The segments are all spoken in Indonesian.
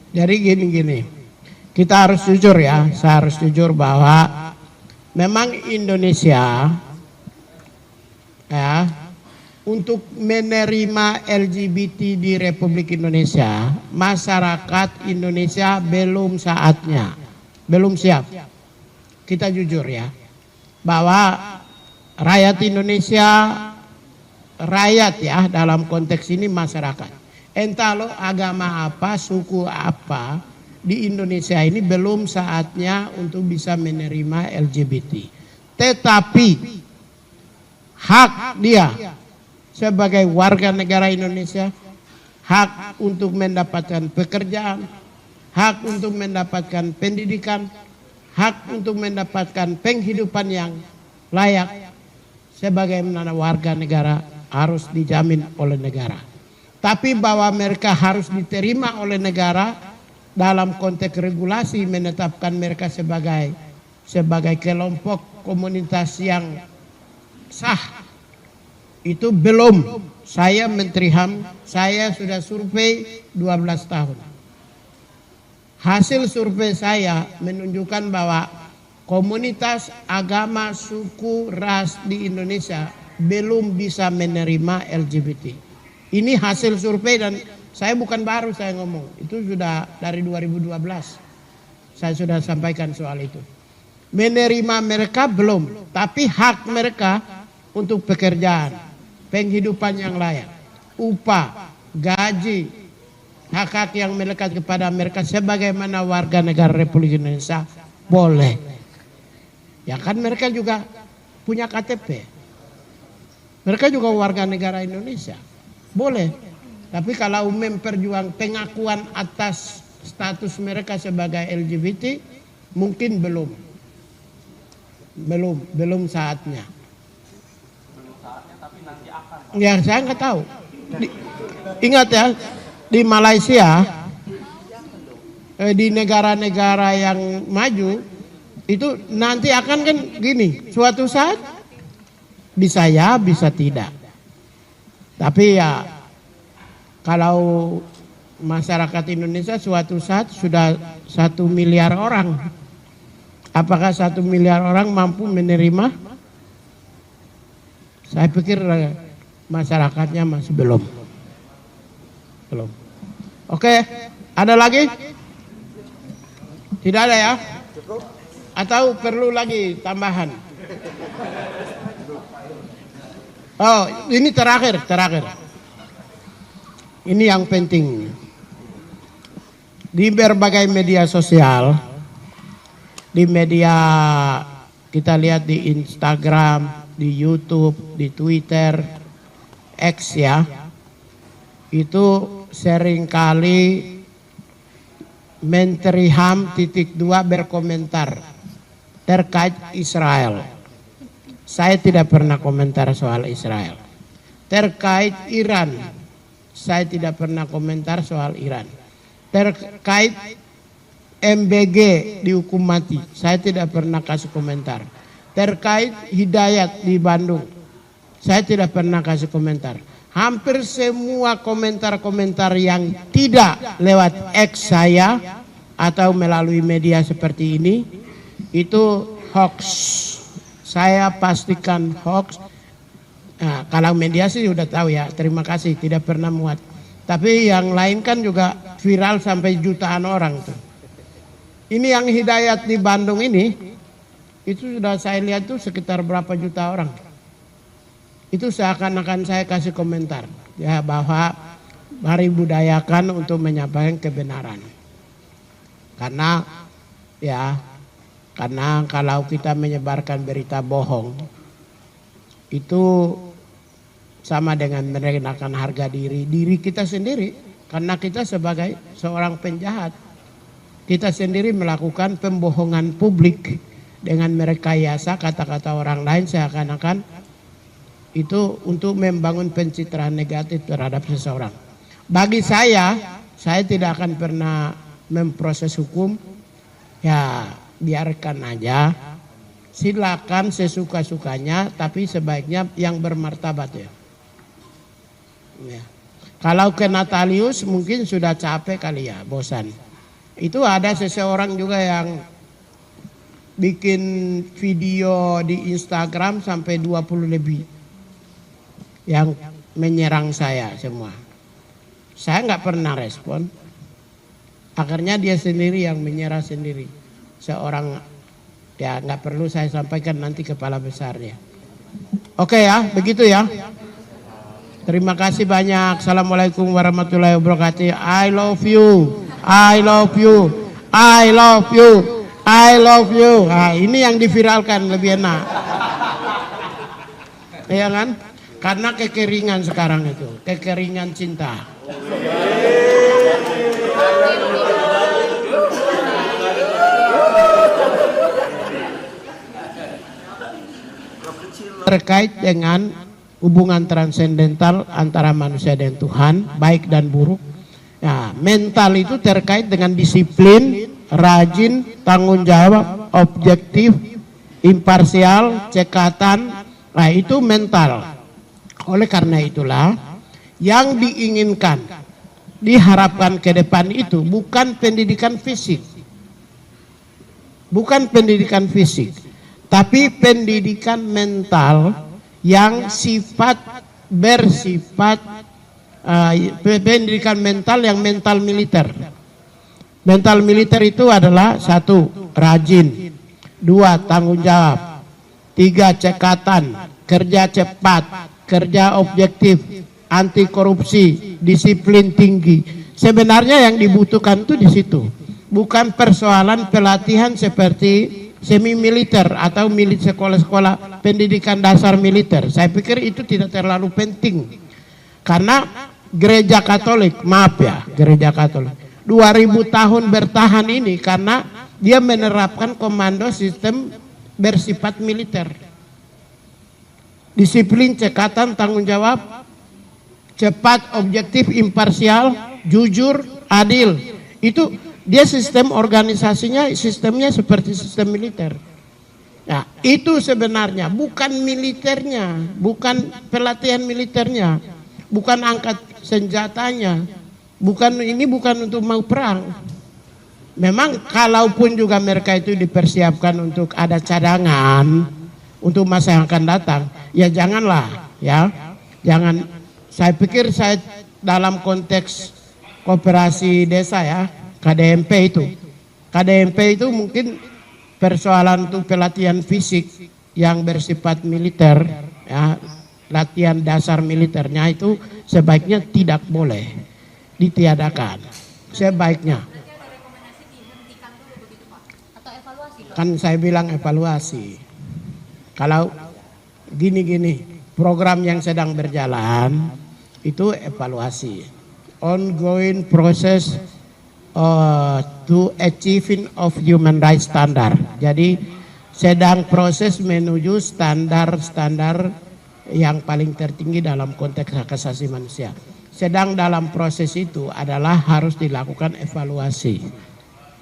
Jadi gini, kita harus jujur ya, saya harus jujur bahwa memang Indonesia ya untuk menerima LGBT di Republik Indonesia, masyarakat Indonesia belum saatnya, belum siap. Kita jujur ya, bahwa rakyat Indonesia, rakyat ya dalam konteks ini masyarakat, entah lo agama apa, suku apa, di Indonesia ini belum saatnya untuk bisa menerima LGBT. Tetapi hak dia sebagai warga negara Indonesia, hak untuk mendapatkan pekerjaan, hak untuk mendapatkan pendidikan, hak untuk mendapatkan penghidupan yang layak sebagaimana warga negara harus dijamin oleh negara. Tapi bahwa mereka harus diterima oleh negara dalam konteks regulasi menetapkan mereka sebagai kelompok komunitas yang sah, itu belum. Saya Menteri HAM, saya sudah survei 12 tahun. Hasil survei saya menunjukkan bahwa komunitas agama, suku, ras di Indonesia belum bisa menerima LGBT. Ini hasil survei dan saya bukan baru saya ngomong. Itu sudah dari 2012. Saya sudah sampaikan soal itu. Menerima mereka belum, tapi hak mereka untuk pekerjaan, penghidupan yang layak, upah, gaji, hak-hak yang melekat kepada mereka sebagaimana warga negara Republik Indonesia boleh. Ya kan mereka juga punya KTP. Mereka juga warga negara Indonesia. Boleh. Tapi kalau memperjuang pengakuan atas status mereka sebagai LGBT mungkin belum. Belum saatnya. Belum saatnya tapi nanti akan. Ya saya nggak tahu. Ingat ya, di Malaysia, di negara-negara yang maju itu nanti akan kan gini, suatu saat bisa ya, bisa tidak. Tapi ya kalau masyarakat Indonesia suatu saat sudah 1 miliar orang, apakah 1 miliar orang mampu menerima? Saya pikir masyarakatnya masih belum. Oke, ada lagi? Tidak ada ya? Atau perlu lagi tambahan? Oh, ini terakhir. Ini yang penting. Di berbagai media sosial, di media kita lihat di Instagram, di YouTube, di Twitter, X ya, itu seringkali Menteri HAM _2 berkomentar terkait Israel. Saya tidak pernah komentar soal Israel. Terkait Iran, saya tidak pernah komentar soal Iran. Terkait MBG dihukum mati, saya tidak pernah kasih komentar. Terkait Hidayat di Bandung, saya tidak pernah kasih komentar. Hampir semua komentar-komentar yang tidak lewat X saya atau melalui media seperti ini itu hoax. Saya pastikan hoax. Nah, kalau media sih udah tahu ya, terima kasih tidak pernah muat. Tapi yang lain kan juga viral sampai jutaan orang tuh. Ini yang Hidayat di Bandung ini, itu sudah saya lihat tuh sekitar berapa juta orang. Itu seakan-akan saya kasih komentar ya bahwa mari budayakan untuk menyampaikan kebenaran. Karena kalau kita menyebarkan berita bohong itu sama dengan merendahkan harga diri kita sendiri, karena kita sebagai seorang penjahat, kita sendiri melakukan pembohongan publik dengan merekayasa kata-kata orang lain seakan-akan itu untuk membangun pencitraan negatif terhadap seseorang. Bagi saya tidak akan pernah memproses hukum. Ya biarkan aja, silakan sesuka-sukanya, tapi sebaiknya yang bermartabat ya. Kalau ke Natalius mungkin sudah capek kali ya, bosan. Itu ada seseorang juga yang bikin video di Instagram sampai 20 lebih yang menyerang saya semua. Saya nggak pernah respon. Akhirnya dia sendiri yang menyerah sendiri. Seorang, ya nggak perlu saya sampaikan nanti kepala besarnya. Oke ya, begitu ya. Terima kasih banyak. Assalamualaikum warahmatullahi wabarakatuh. I love you. I love you. I love you. I love you. Nah, ini yang diviralkan lebih enak. Iya kan? Karena kekeringan sekarang itu. Kekeringan cinta. Terkait dengan hubungan transendental antara manusia dan Tuhan, baik dan buruk. Nah, mental itu terkait dengan disiplin, rajin, tanggung jawab, objektif, imparsial, cekatan. Nah, itu mental. Oleh karena itulah, yang diinginkan, diharapkan ke depan itu bukan pendidikan fisik. Bukan pendidikan fisik, tapi pendidikan mental yang bersifat pendidikan mental yang mental militer. Mental militer itu adalah 1, rajin, 2, tanggung jawab, 3, cekatan, kerja cepat, kerja objektif, anti korupsi, disiplin tinggi. Sebenarnya yang dibutuhkan itu di situ. Bukan persoalan pelatihan seperti semi militer atau sekolah-sekolah pendidikan dasar militer. Saya pikir itu tidak terlalu penting. Karena gereja Katolik, maaf ya, gereja Katolik 2000 tahun bertahan ini karena dia menerapkan komando sistem bersifat militer. Disiplin, cekatan, tanggung jawab, cepat, objektif, imparsial, jujur, adil. Itu dia sistem organisasinya, sistemnya seperti sistem militer. Nah, itu sebenarnya bukan militernya, bukan pelatihan militernya, bukan angkat senjatanya, bukan untuk mau perang. Memang kalaupun juga mereka itu dipersiapkan untuk ada cadangan untuk masa yang akan datang, ya janganlah, ya jangan. Saya pikir saya dalam konteks koperasi desa ya. KDMP itu mungkin persoalan untuk pelatihan fisik yang bersifat militer, ya, latihan dasar militernya itu sebaiknya tidak boleh ditiadakan. Sebaiknya. Kan saya bilang evaluasi. Kalau gini-gini, program yang sedang berjalan itu evaluasi. Ongoing process to achieving of human rights standard. Jadi sedang proses menuju standar-standar yang paling tertinggi dalam konteks hak asasi manusia. Sedang dalam proses itu adalah harus dilakukan evaluasi.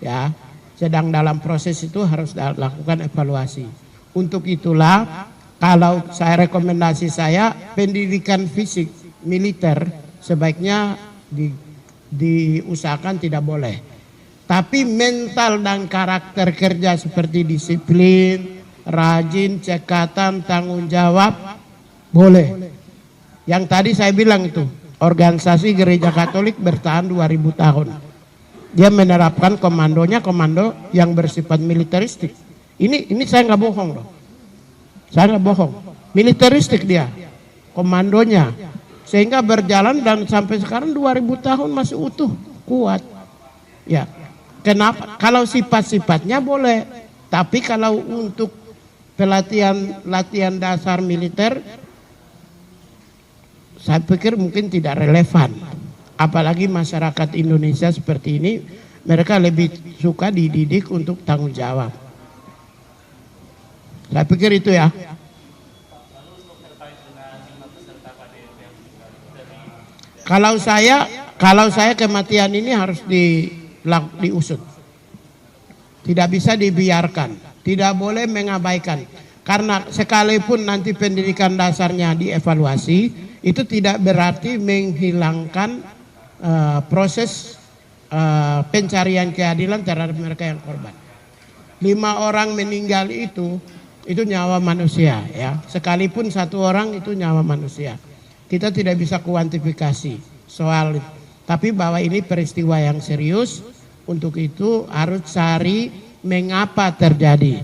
Ya, sedang dalam proses itu harus dilakukan evaluasi. Untuk itulah kalau saya rekomendasi saya pendidikan fisik militer sebaiknya diusahakan tidak boleh. Tapi mental dan karakter kerja seperti disiplin, rajin, cekatan, tanggung jawab boleh. Yang tadi saya bilang itu, organisasi gereja Katolik bertahan 2000 tahun. Dia menerapkan komandonya komando yang bersifat militeristik. Ini saya nggak bohong loh. Saya nggak bohong. Militeristik dia, komandonya. Sehingga berjalan dan sampai sekarang 2000 tahun masih utuh, kuat. Ya, kenapa? Kalau sifat-sifatnya boleh, tapi kalau untuk latihan dasar militer, saya pikir mungkin tidak relevan. Apalagi masyarakat Indonesia seperti ini, mereka lebih suka dididik untuk tanggung jawab. Saya pikir itu ya. Kalau saya kematian ini harus diusut. Tidak bisa dibiarkan, tidak boleh mengabaikan. Karena sekalipun nanti pendidikan dasarnya dievaluasi, itu tidak berarti menghilangkan proses pencarian keadilan terhadap mereka yang korban. 5 orang meninggal itu nyawa manusia ya. Sekalipun 1 orang itu nyawa manusia. Kita tidak bisa kuantifikasi soal itu. Tapi bahwa ini peristiwa yang serius, untuk itu harus cari mengapa terjadi.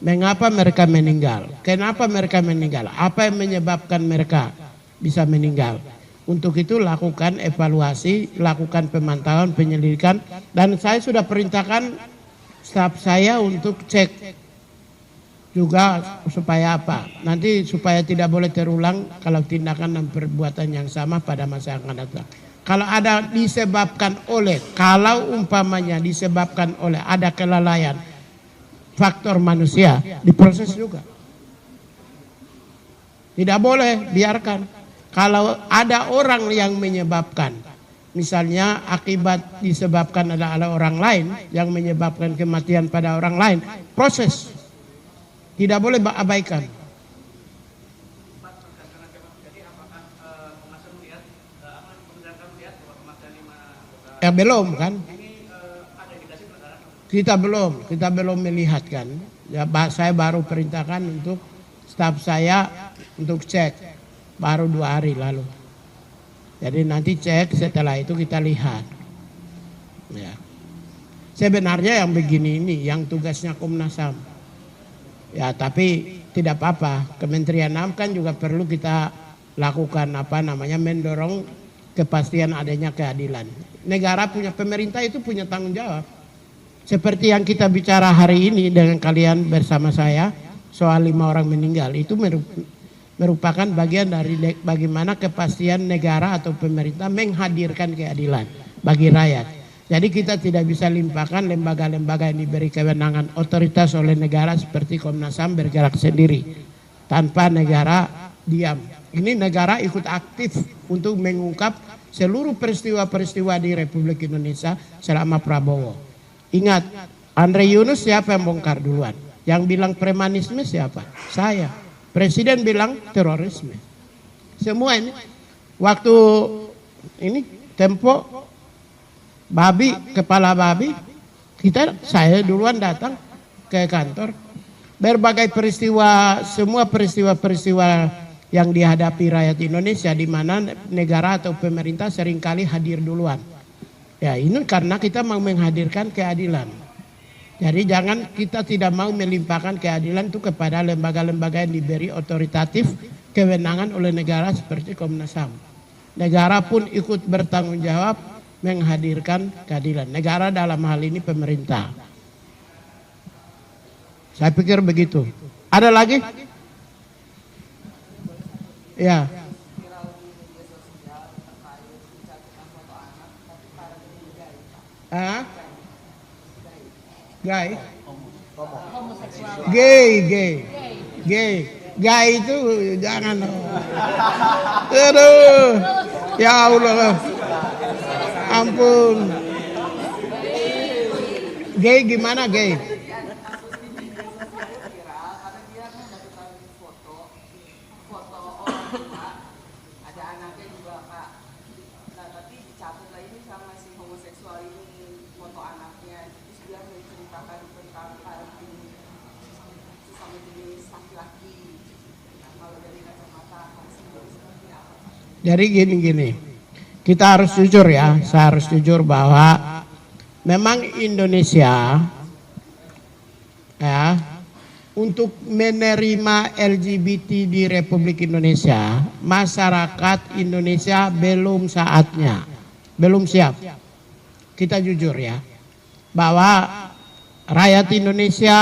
Mengapa mereka meninggal? Kenapa mereka meninggal? Apa yang menyebabkan mereka bisa meninggal? Untuk itu lakukan evaluasi, lakukan pemantauan, penyelidikan, dan saya sudah perintahkan staf saya untuk cek juga supaya apa? Nanti supaya tidak boleh terulang kalau tindakan dan perbuatan yang sama pada masa yang akan datang. Kalau ada disebabkan oleh, kalau umpamanya disebabkan oleh ada kelalaian faktor manusia, diproses juga. Tidak boleh biarkan. Kalau ada orang yang menyebabkan, misalnya akibat disebabkan adalah orang lain yang menyebabkan kematian pada orang lain, proses. Tidak boleh abaikan. Ya belum kan? Kita belum melihat kan. Ya, saya baru perintahkan untuk staf saya untuk cek. Baru 2 hari lalu. Jadi nanti cek, setelah itu kita lihat. Ya. Sebenarnya yang begini ini yang tugasnya Komnas HAM. Ya tapi tidak apa-apa. Kementerian HAM kan juga perlu kita lakukan mendorong kepastian adanya keadilan. Negara punya, pemerintah itu punya tanggung jawab. Seperti yang kita bicara hari ini dengan kalian bersama saya soal 5 orang meninggal, itu merupakan bagian dari bagaimana kepastian negara atau pemerintah menghadirkan keadilan bagi rakyat. Jadi kita tidak bisa limpahkan lembaga-lembaga yang diberi kewenangan otoritas oleh negara seperti Komnas HAM bergerak sendiri tanpa negara diam. Ini negara ikut aktif untuk mengungkap seluruh peristiwa-peristiwa di Republik Indonesia selama Prabowo. Ingat, Andre Yunus siapa yang bongkar duluan? Yang bilang premanisme siapa? Saya. Presiden bilang terorisme. Semua ini waktu ini Tempo kepala babi, saya duluan datang ke kantor. Berbagai peristiwa, semua peristiwa-peristiwa yang dihadapi rakyat Indonesia di mana negara atau pemerintah seringkali hadir duluan. Ya ini karena kita mau menghadirkan keadilan. Jadi jangan kita tidak mau melimpahkan keadilan itu kepada lembaga-lembaga yang diberi otoritatif kewenangan oleh negara seperti Komnas HAM. Negara pun ikut bertanggung jawab menghadirkan keadilan. Negara dalam hal ini pemerintah. Saya pikir begitu. Ada lagi? Ya. Gay itu jangan. Aduh, ya Allah, ampun. Gay gimana gay? Jadi gini, kita harus jujur ya, saya harus jujur bahwa memang Indonesia ya untuk menerima LGBT di Republik Indonesia, masyarakat Indonesia belum saatnya, belum siap. Kita jujur ya, bahwa rakyat Indonesia,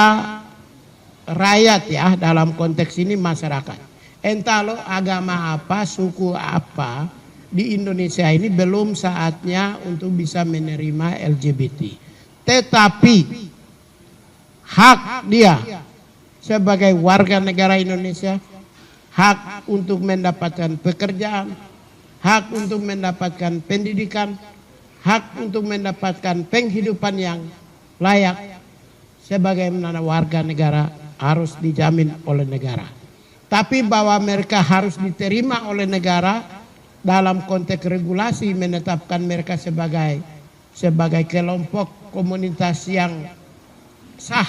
rakyat ya dalam konteks ini masyarakat. Entah lo agama apa, suku apa di Indonesia ini belum saatnya untuk bisa menerima LGBT. Tetapi hak dia sebagai warga negara Indonesia, hak untuk mendapatkan pekerjaan, hak untuk mendapatkan pendidikan, hak untuk mendapatkan penghidupan yang layak sebagai warga negara harus dijamin oleh negara. Tapi bahwa mereka harus diterima oleh negara dalam konteks regulasi menetapkan mereka sebagai sebagai kelompok komunitas yang sah.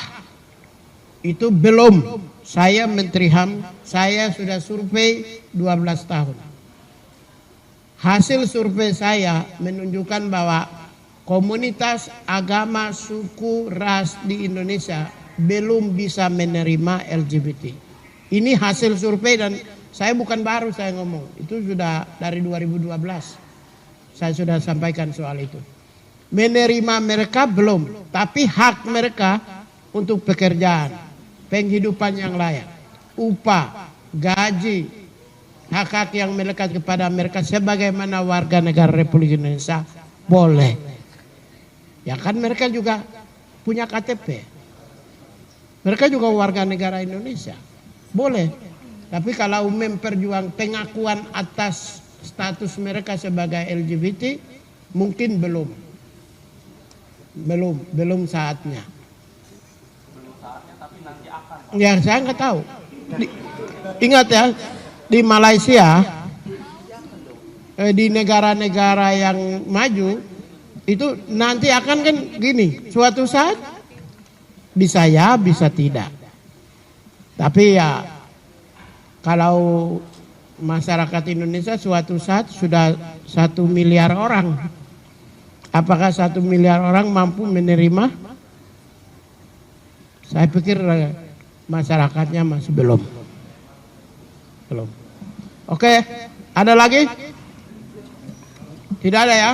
Itu belum. Saya Menteri HAM, saya sudah survei 12 tahun. Hasil survei saya menunjukkan bahwa komunitas agama, suku, ras di Indonesia belum bisa menerima LGBT. Ini hasil survei dan saya bukan baru saya ngomong. Itu sudah dari 2012. Saya sudah sampaikan soal itu. Menerima mereka belum, tapi hak mereka untuk pekerjaan, penghidupan yang layak, upah, gaji, hak-hak yang melekat kepada mereka sebagaimana warga negara Republik Indonesia boleh. Ya kan mereka juga punya KTP. Mereka juga warga negara Indonesia. Boleh. Tapi kalau memperjuang pengakuan atas status mereka sebagai LGBT mungkin belum saatnya. Belum saatnya, tapi nanti akan. Ya saya nggak tahu. Ingat ya, di Malaysia, di negara-negara yang maju itu nanti akan kan gini, suatu saat bisa ya, bisa tidak. Tapi ya kalau masyarakat Indonesia suatu saat sudah 1 miliar orang. Apakah 1 miliar orang mampu menerima? Saya pikir masyarakatnya masih belum. Oke, ada lagi? Tidak ada ya?